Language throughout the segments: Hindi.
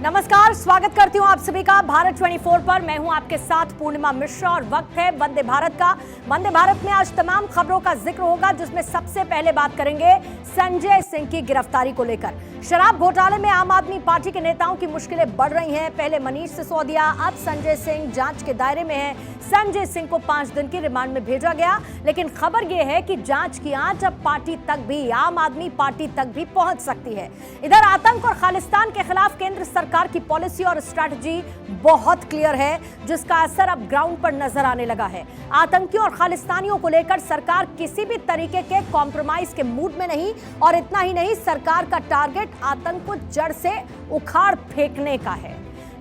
नमस्कार, स्वागत करती हूं आप सभी का भारत 24 पर। मैं हूं आपके साथ पूर्णिमा मिश्रा और वक्त है वंदे भारत का। वंदे भारत में आज तमाम खबरों का जिक्र होगा, जिसमें सबसे पहले बात करेंगे संजय सिंह की गिरफ्तारी को लेकर। शराब घोटाले में आम आदमी पार्टी के नेताओं की मुश्किलें बढ़ रही हैं। पहले मनीष सिसोदिया, अब संजय सिंह जांच के दायरे में है। संजय सिंह को 5 दिन की रिमांड में भेजा गया, लेकिन खबर यह है कि जांच की आंच अब पार्टी तक भी, आम आदमी पार्टी तक भी पहुंच सकती है। इधर आतंक और खालिस्तान के खिलाफ केंद्र सरकार की पॉलिसी और स्ट्रैटेजी बहुत क्लियर है, जिसका असर अब ग्राउंड पर नजर आने लगा है। आतंकियों और खालिस्तानियों को लेकर सरकार किसी भी तरीके के कॉम्प्रोमाइज के मूड में नहीं, और इतना ही नहीं, सरकार का टारगेट आतंक को जड़ से उखाड़ फेंकने का है।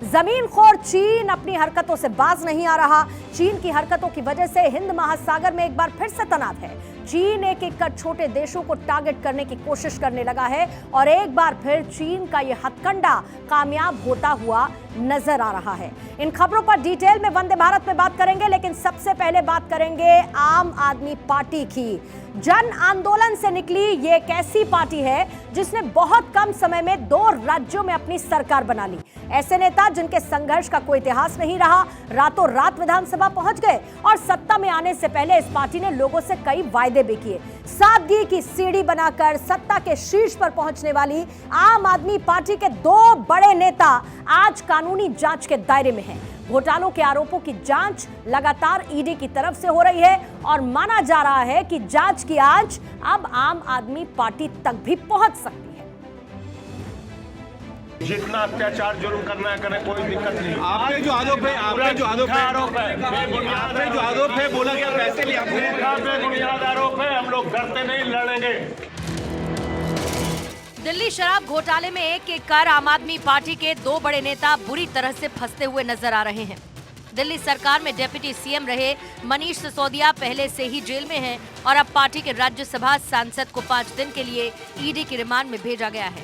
जमीनखोर चीन अपनी हरकतों से बाज नहीं आ रहा। चीन की हरकतों की वजह से हिंद महासागर में एक बार फिर से तनाव है। चीन एक एक कर छोटे देशों को टारगेट करने की कोशिश करने लगा है, और एक बार फिर चीन का यह हथकंडा कामयाब होता हुआ नजर आ रहा है। इन खबरों पर डिटेल में वंदे भारत में बात करेंगे, लेकिन सबसे पहले बात करेंगे आम आदमी पार्टी की। जन आंदोलन से निकली ये एक ऐसी पार्टी है जिसने बहुत कम समय में 2 राज्यों में अपनी सरकार बना ली। ऐसे नेता जिनके संघर्ष का कोई इतिहास नहीं रहा, रातों रात विधानसभा पहुंच गए, और सत्ता में आने से पहले इस पार्टी ने लोगों से कई वायदे भी किए। सादगी की सीढ़ी बनाकर सत्ता के शीर्ष पर पहुंचने वाली आम आदमी पार्टी के 2 बड़े नेता आज कानूनी जांच के दायरे में हैं। घोटालों के आरोपों की जांच लगातार ईडी की तरफ से हो रही है, और माना जा रहा है कि जांच की आंच अब आम आदमी पार्टी तक भी पहुंच सकती है। जितना अत्याचार जुल्म करना है करें, कोई दिक्कत नहीं। आपने जो आरोप है बोला गया पैसे लिए बेबुनियाद आरोप है। हम लोग डरते नहीं, लड़ेंगे। दिल्ली शराब घोटाले में एक एक कर आम आदमी पार्टी के 2 बड़े नेता बुरी तरह से फंसते हुए नजर आ रहे हैं। दिल्ली सरकार में डिप्टी सीएम रहे मनीष सिसोदिया पहले से ही जेल में हैं, और अब पार्टी के राज्यसभा सांसद को 5 दिन के लिए ईडी की रिमांड में भेजा गया है।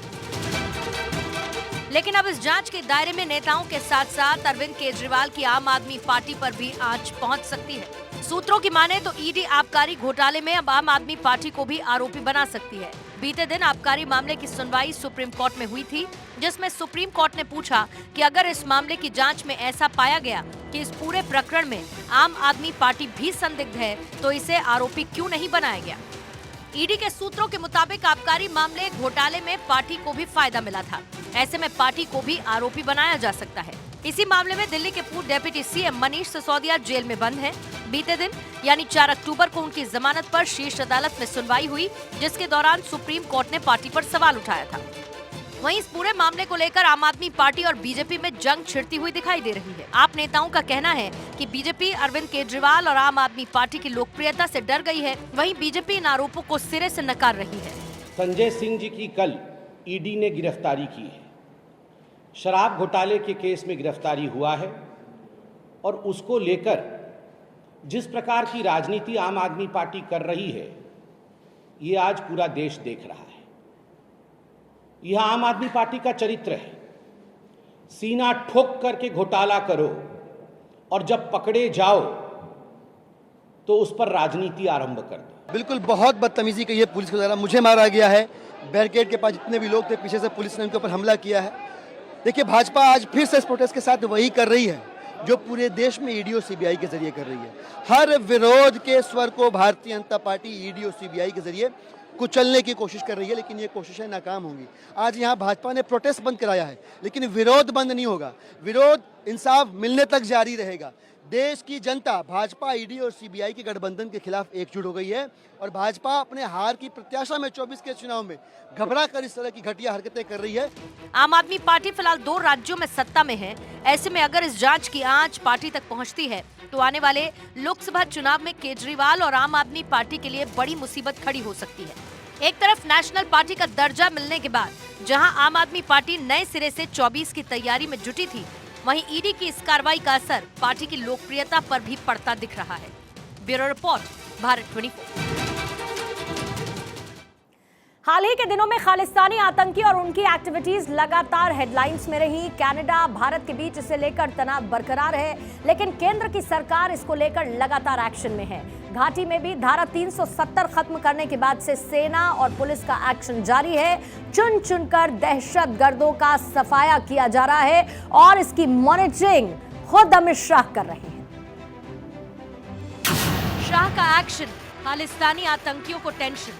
लेकिन अब इस जांच के दायरे में नेताओं के साथ साथ अरविंद केजरीवाल की आम आदमी पार्टी पर भी आंच पहुंच सकती है। सूत्रों की माने तो ईडी आबकारी घोटाले में अब आम आदमी पार्टी को भी आरोपी बना सकती है। बीते दिन आबकारी मामले की सुनवाई सुप्रीम कोर्ट में हुई थी, जिसमें सुप्रीम कोर्ट ने पूछा कि अगर इस मामले की जांच में ऐसा पाया गया कि इस पूरे प्रकरण में आम आदमी पार्टी भी संदिग्ध है, तो इसे आरोपी क्यों नहीं बनाया गया। ईडी के सूत्रों के मुताबिक आबकारी मामले घोटाले में पार्टी को भी फायदा मिला था। ऐसे में पार्टी को भी आरोपी बनाया जा सकता है। इसी मामले में दिल्ली के पूर्व deputy CM Manish Sisodia jail में बंद हैं। बीते दिन यानी 4 अक्टूबर को उनकी जमानत पर शीर्ष अदालत में सुनवाई हुई, जिसके दौरान सुप्रीम कोर्ट ने पार्टी पर सवाल उठाया था। वहीं इस पूरे मामले को लेकर आम आदमी पार्टी और बीजेपी में जंग छिड़ती हुई दिखाई दे रही है। आप नेताओं का कहना है कि बीजेपी अरविंद केजरीवाल और आम आदमी पार्टी की लोकप्रियता से डर गई है, वहीं बीजेपी इन आरोपों को सिरे से नकार रही है। संजय सिंह जी की कल ईडी ने गिरफ्तारी की है। शराब घोटाले के केस में गिरफ्तारी हुआ है, और उसको लेकर जिस प्रकार की राजनीति आम आदमी पार्टी कर रही है, ये आज पूरा देश देख रहा है। यह आम आदमी पार्टी का चरित्र है। सीना ठोक करके घोटाला करो, और जब पकड़े जाओ तो उस पर राजनीति आरंभ कर दो। बिल्कुल बहुत बदतमीजी की ये पुलिस के द्वारा मुझे मारा गया है। बैरिकेड के पास जितने भी लोग थे, पीछे से पुलिस ने उनके ऊपर हमला किया है। देखिए, भाजपा आज फिर से इस प्रोटेस्ट के साथ वही कर रही है जो पूरे देश में ईडी और सीबीआई के जरिए कर रही है। हर विरोध के स्वर को भारतीय जनता पार्टी ईडी और सीबीआई के जरिए कुचलने की कोशिश कर रही है, लेकिन ये कोशिशें नाकाम होंगी। आज यहाँ भाजपा ने प्रोटेस्ट बंद कराया है, लेकिन विरोध बंद नहीं होगा। विरोध इंसाफ मिलने तक जारी रहेगा। देश की जनता भाजपा, ईडी और सीबीआई के गठबंधन के खिलाफ एकजुट हो गई है, और भाजपा अपने हार की प्रत्याशा में 24 के चुनाव में घबरा कर इस तरह की घटिया हरकतें कर रही है। आम आदमी पार्टी फिलहाल 2 राज्यों में सत्ता में है। ऐसे में अगर इस जांच की आंच पार्टी तक पहुंचती है, तो आने वाले लोकसभा चुनाव में केजरीवाल और आम आदमी पार्टी के लिए बड़ी मुसीबत खड़ी हो सकती है। एक तरफ नेशनल पार्टी का दर्जा मिलने के बाद जहां आम आदमी पार्टी नए सिरे से 24 की तैयारी में जुटी थी, वहीं ईडी की इस कार्रवाई का असर पार्टी की लोकप्रियता पर भी पड़ता दिख रहा है। Bureau report, Bharat 24। हाल ही के दिनों में खालिस्तानी आतंकी और उनकी एक्टिविटीज लगातार हेडलाइंस में रही। कनाडा भारत के बीच इसे लेकर तनाव बरकरार है, लेकिन केंद्र की सरकार इसको लेकर लगातार एक्शन में है। घाटी में भी धारा 370 खत्म करने के बाद से सेना और पुलिस का एक्शन जारी है। चुन चुनकर दहशतगर्दों का सफाया किया जा रहा है और इसकी मॉनिटरिंग खुद अमित शाह कर रहे हैं। शाह का एक्शन, खालिस्तानी आतंकियों को टेंशन।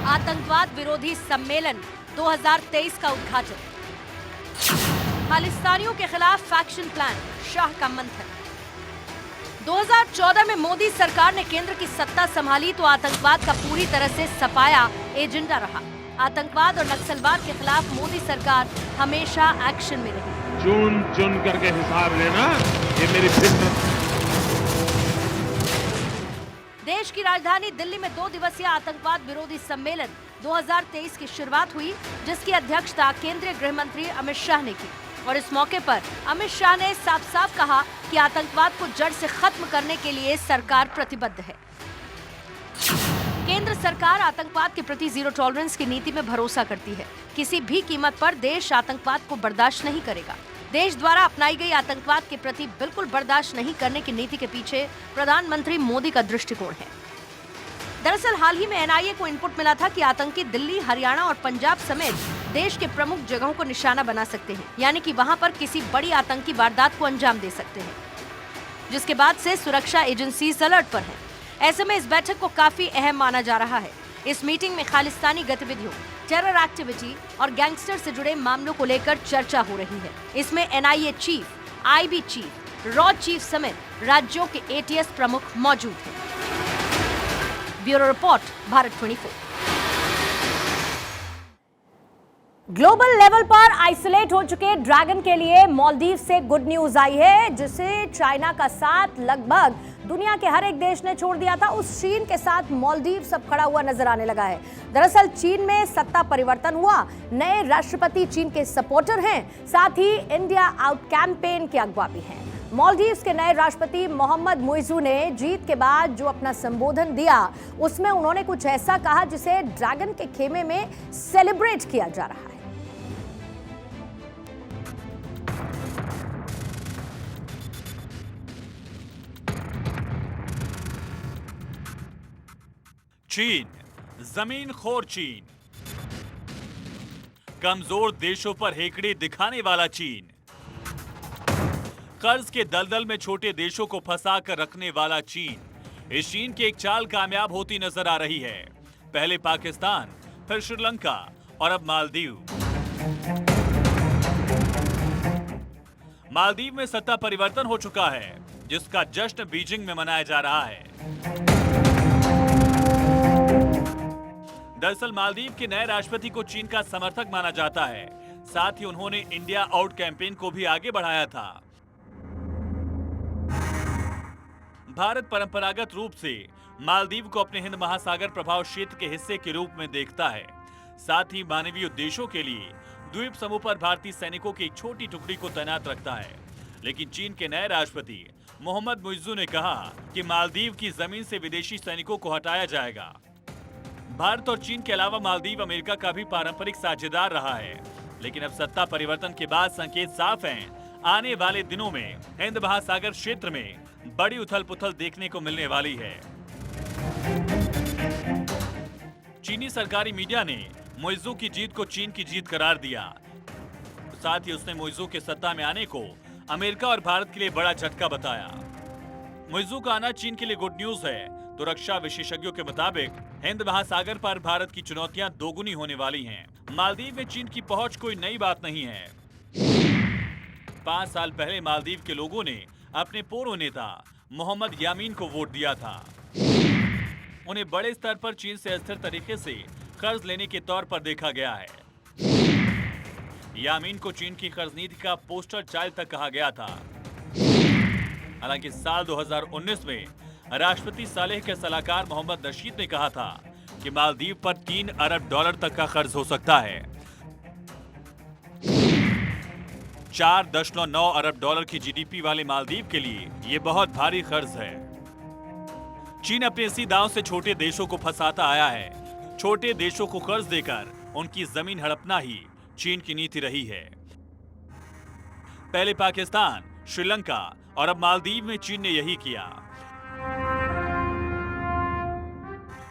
आतंकवाद विरोधी सम्मेलन 2023 का उद्घाटन। खालिस्तानियों के खिलाफ एक्शन प्लान, शाह का मंथन। 2014 में मोदी सरकार ने केंद्र की सत्ता संभाली तो आतंकवाद का पूरी तरह से सफाया एजेंडा रहा। आतंकवाद और नक्सलवाद के खिलाफ मोदी सरकार हमेशा एक्शन में रही। चुन चुन करके हिसाब लेना, ये मेरी फितरत। देश की राजधानी दिल्ली में 2 दिवसीय आतंकवाद विरोधी सम्मेलन 2023 की शुरुआत हुई, जिसकी अध्यक्षता केंद्रीय गृह मंत्री अमित शाह ने की। और इस मौके पर अमित शाह ने साफ साफ कहा कि आतंकवाद को जड़ से खत्म करने के लिए सरकार प्रतिबद्ध है। केंद्र सरकार आतंकवाद के प्रति जीरो टॉलरेंस की नीति में भरोसा करती है। किसी भी कीमत पर देश आतंकवाद को बर्दाश्त नहीं करेगा। देश द्वारा अपनाई गई आतंकवाद के प्रति बिल्कुल बर्दाश्त नहीं करने की नीति के पीछे प्रधानमंत्री मोदी का दृष्टिकोण है। दरअसल हाल ही में एनआईए को इनपुट मिला था कि आतंकी दिल्ली, हरियाणा और पंजाब समेत देश के प्रमुख जगहों को निशाना बना सकते हैं, यानी कि वहां पर किसी बड़ी आतंकी वारदात को अंजाम दे सकते हैं, जिसके बाद से सुरक्षा एजेंसी अलर्ट पर है। ऐसे में इस बैठक को काफी अहम माना जा रहा है। इस मीटिंग में खालिस्तानी गतिविधियों, टेरर एक्टिविटी और गैंगस्टर से जुड़े मामलों को लेकर चर्चा हो रही है। इसमें NIA chief, IB chief, raw chief समेत राज्यों के एटीएस प्रमुख मौजूद हैं। Bureau report, Bharat 24। Global level पर आइसोलेट हो चुके ड्रैगन के लिए मालदीव से गुड न्यूज आई है, जिसे चाइना का साथ लगभग दुनिया के हर एक देश ने छोड़ दिया था। उस चीन के साथ मालदीव सब खड़ा हुआ नजर आने लगा है। दरअसल चीन में सत्ता परिवर्तन हुआ, नए राष्ट्रपति चीन के सपोर्टर हैं, साथ ही इंडिया आउट कैंपेन के अगुवा भी हैं। मालदीव्स के नए राष्ट्रपति मोहम्मद मुइज़ू ने जीत के बाद जो अपना संबोधन दिया, उसमें उन्होंने कुछ ऐसा कहा जिसे ड्रैगन के खेमे में सेलिब्रेट किया जा रहा है। चीन, जमीन खोर चीन, कमजोर देशों पर हेकड़े दिखाने वाला चीन, कर्ज के दलदल में छोटे देशों को फंसा कर रखने वाला चीन। इस चीन की एक चाल कामयाब होती नजर आ रही है। पहले पाकिस्तान, फिर श्रीलंका और अब मालदीव। मालदीव में सत्ता परिवर्तन हो चुका है, जिसका जश्न बीजिंग में मनाया जा रहा है। दरअसल मालदीव के नए राष्ट्रपति को चीन का समर्थक माना जाता है। साथ ही उन्होंने इंडिया आउट कैंपेन को भी आगे बढ़ाया था। भारत परंपरागत रूप से मालदीव को अपने हिंद महासागर प्रभाव क्षेत्र के हिस्से के रूप में देखता है। साथ ही मानवीय उद्देश्यों के लिए द्वीप समूह पर भारतीय सैनिकों की एक छोटी टुकड़ी को तैनात रखता है। लेकिन चीन के नए राष्ट्रपति मोहम्मद मुइज़ू ने कहा कि मालदीव की जमीन से विदेशी सैनिकों को हटाया जाएगा। भारत और चीन के अलावा मालदीव अमेरिका का भी पारंपरिक साझेदार रहा है। लेकिन अब सत्ता परिवर्तन के बाद संकेत साफ हैं, आने वाले दिनों में हिंद महासागर क्षेत्र में बड़ी उथल पुथल देखने को मिलने वाली है। चीनी सरकारी मीडिया ने मुइज़ू की जीत को चीन की जीत करार दिया। साथ ही उसने मुइज़ू के सत्ता में आने को अमेरिका और भारत के लिए बड़ा झटका बताया। मुइज़ू का आना चीन के लिए गुड न्यूज है, तो रक्षा विशेषज्ञों के मुताबिक हिंद महासागर पर भारत की चुनौतियां दोगुनी होने वाली हैं। मालदीव में चीन की पहुंच कोई नई बात नहीं है। 5 साल पहले मालदीव के लोगों ने अपने पूर्व नेता मोहम्मद यामीन को वोट दिया था। उन्हें बड़े स्तर पर चीन से अस्थिर तरीके से कर्ज लेने के तौर पर देखा गया है। यामीन को चीन की कर्ज नीति का पोस्टर चाइल्ड तक कहा गया था। हालांकि साल 2019 में राष्ट्रपति सालेह के सलाहकार मोहम्मद रशीद ने कहा था कि मालदीव पर $3 अरब तक का कर्ज हो सकता है। 4.9 अरब की जीडीपी वाले मालदीव के लिए ये बहुत भारी कर्ज है। चीन अपने इसी दांव से छोटे देशों को फंसाता आया है। छोटे देशों को कर्ज देकर उनकी जमीन हड़पना ही चीन की नीति रही है। पहले पाकिस्तान, श्रीलंका और अब मालदीव में चीन ने यही किया।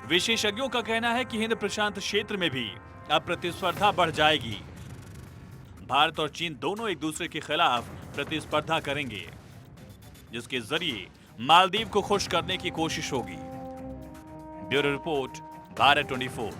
विशेषज्ञों का कहना है कि हिंद प्रशांत क्षेत्र में भी अब प्रतिस्पर्धा बढ़ जाएगी। भारत और चीन दोनों एक दूसरे के खिलाफ प्रतिस्पर्धा करेंगे, जिसके जरिए मालदीव को खुश करने की कोशिश होगी। Bureau report, Bharat 24।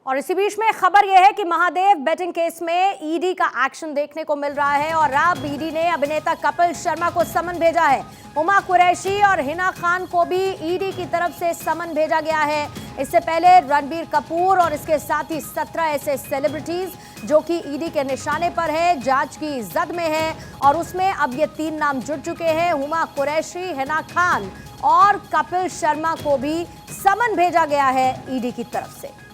और इसी बीच में खबर यह है कि महादेव बेटिंग केस में ईडी का एक्शन देखने को मिल रहा है और अब ईडी ने अभिनेता कपिल शर्मा को समन भेजा है। हुमा कुरैशी और हिना खान को भी ईडी की तरफ से समन भेजा गया है। इससे पहले रणबीर कपूर और इसके साथ ही 17 ऐसे सेलिब्रिटीज जो कि ईडी के निशाने पर है, जांच की जद में है और उसमें अब ये 3 नाम जुड़ चुके हैं। हुमा कुरैशी, हिना खान और कपिल शर्मा को भी समन भेजा गया है ईडी की तरफ से।